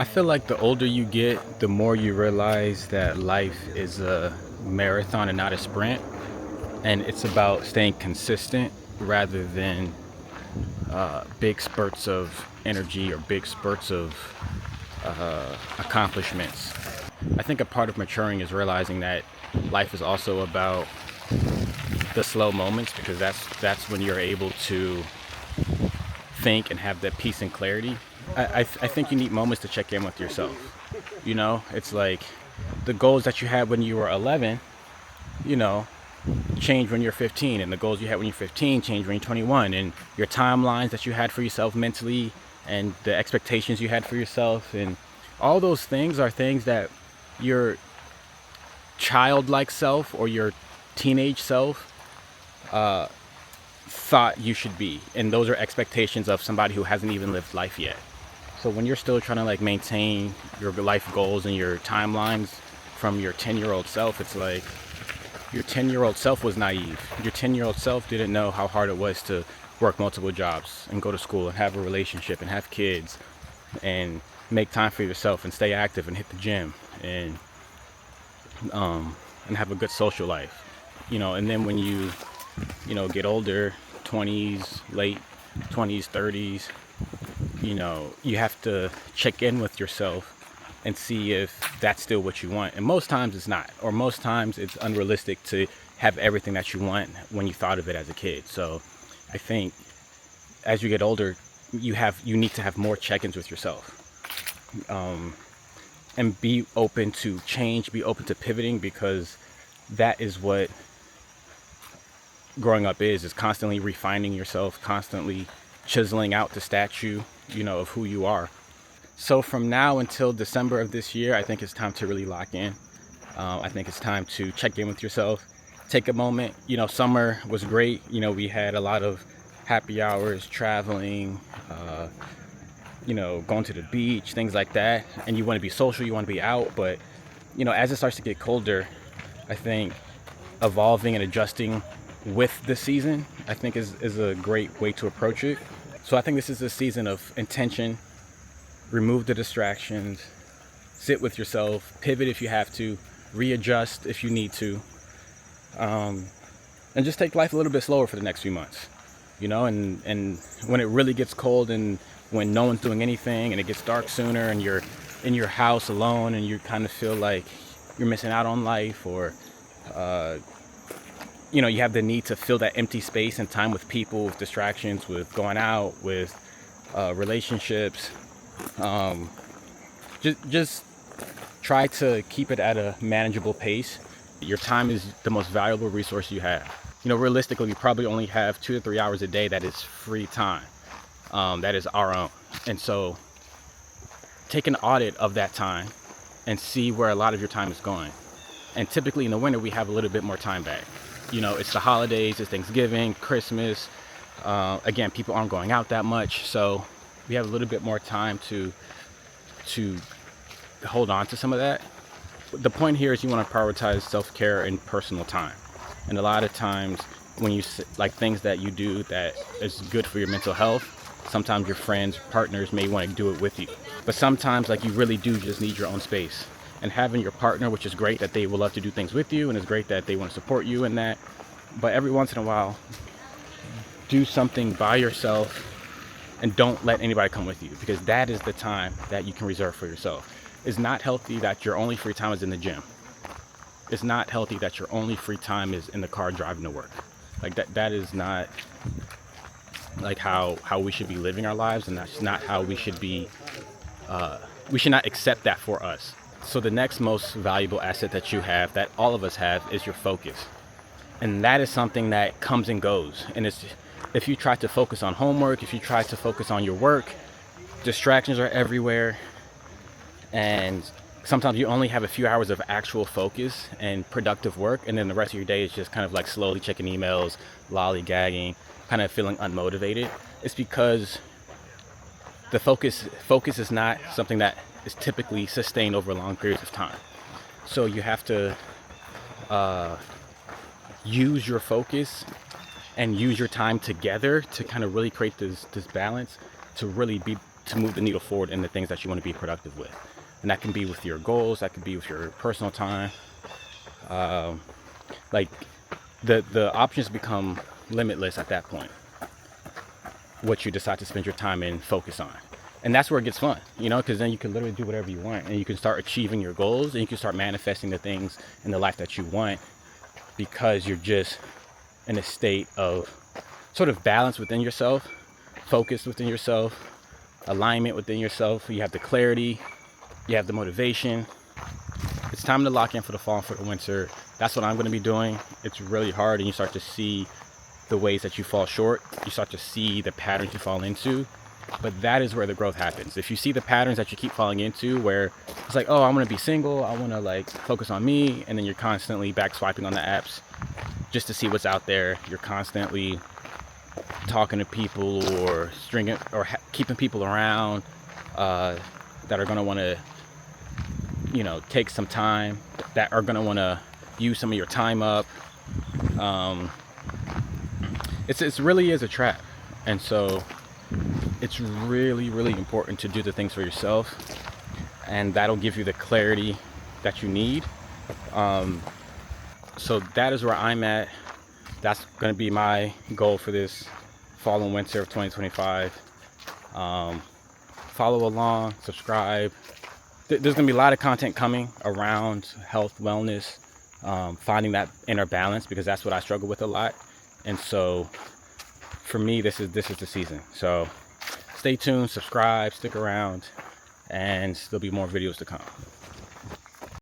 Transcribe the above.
I feel like the older you get, the more you realize that life is a marathon and not a sprint. And it's about staying consistent rather than big spurts of energy or big spurts of accomplishments. I think a part of maturing is realizing that life is also about the slow moments, because that's when you're able to think and have that peace and clarity. I think you need moments to check in with yourself. It's like the goals that you had when you were 11, you know, change when you're 15, and the goals you had when you're 15 change when you're 21, and your timelines that you had for yourself mentally and the expectations you had for yourself, and all those things are things that your childlike self or your teenage self thought you should be, and those are expectations of somebody who hasn't even lived life yet. So when you're still trying to like maintain your life goals and your timelines from your 10-year-old self, it's like your 10-year-old self was naive. Your 10-year-old self didn't know how hard it was to work multiple jobs and go to school and have a relationship and have kids and make time for yourself and stay active and hit the gym and have a good social life. And then when you get older, 20s, late 20s, 30s, you have to check in with yourself and see if that's still what you want. And most times it's not, or most times it's unrealistic to have everything that you want when you thought of it as a kid. So I think as you get older, you need to have more check-ins with yourself, and be open to change, be open to pivoting, because that is what growing up is constantly refining yourself, constantly chiseling out the statue, of who you are. So from now until December of this year, I think it's time to really lock in. I think it's time to check in with yourself, take a moment. Summer was great. We had a lot of happy hours, traveling, going to the beach, things like that. And you want to be social, you want to be out. But, as it starts to get colder, I think evolving and adjusting with the season, I think is a great way to approach it. So I think this is a season of intention. Remove the distractions, sit with yourself, pivot if you have to, readjust if you need to, and just take life a little bit slower for the next few months. And when it really gets cold and when no one's doing anything and it gets dark sooner and you're in your house alone and you kind of feel like you're missing out on life, or you have the need to fill that empty space and time with people, with distractions, with going out, with relationships. Just try to keep it at a manageable pace. Your time is the most valuable resource you have. Realistically, we probably only have 2 to 3 hours a day that is free time. That is our own. And so take an audit of that time and see where a lot of your time is going. And typically in the winter, we have a little bit more time back. It's the holidays, it's Thanksgiving, Christmas. Again, people aren't going out that much. So we have a little bit more time to hold on to some of that. The point here is you want to prioritize self-care and personal time. And a lot of times when you like things that you do that is good for your mental health, sometimes your friends, partners may want to do it with you. But sometimes you really do just need your own space. And having your partner, which is great that they will love to do things with you, and it's great that they want to support you in that. But every once in a while, do something by yourself and don't let anybody come with you, because that is the time that you can reserve for yourself. It's not healthy that your only free time is in the gym. It's not healthy that your only free time is in the car driving to work. That is not how we should be living our lives, and that's not how we should be. We should not accept that for us. So the next most valuable asset that you have, that all of us have, is your focus. And that is something that comes and goes. And if you try to focus on homework, if you try to focus on your work, distractions are everywhere. And sometimes you only have a few hours of actual focus and productive work. And then the rest of your day is just kind of slowly checking emails, lollygagging, kind of feeling unmotivated. It's because the focus is not something that is typically sustained over long periods of time. So you have to use your focus and use your time together to kind of really create this balance, to to move the needle forward in the things that you want to be productive with. And that can be with your goals, that could be with your personal time. Like the options become limitless at that point, what you decide to spend your time and focus on. And that's where it gets fun, because then you can literally do whatever you want, and you can start achieving your goals, and you can start manifesting the things in the life that you want, because you're just in a state of sort of balance within yourself, focus within yourself, alignment within yourself. You have the clarity, you have the motivation. It's time to lock in for the fall and for the winter. That's what I'm going to be doing. It's really hard, and you start to see the ways that you fall short. You start to see the patterns you fall into. But that is where the growth happens. If you see the patterns that you keep falling into, where it's like, oh, I want to be single, I want to like focus on me, and then you're constantly back swiping on the apps just to see what's out there. You're constantly talking to people or stringing or keeping people around that are going to want to, take some time, that are going to want to use some of your time up. It really is a trap. And so it's really, really important to do the things for yourself, and that'll give you the clarity that you need. So that is where I'm at. That's going to be my goal for this fall and winter of 2025. Follow along, subscribe. There's going to be a lot of content coming around health, wellness, finding that inner balance, because that's what I struggle with a lot. And so for me, this is the season. So stay tuned, subscribe, stick around, and there'll be more videos to come.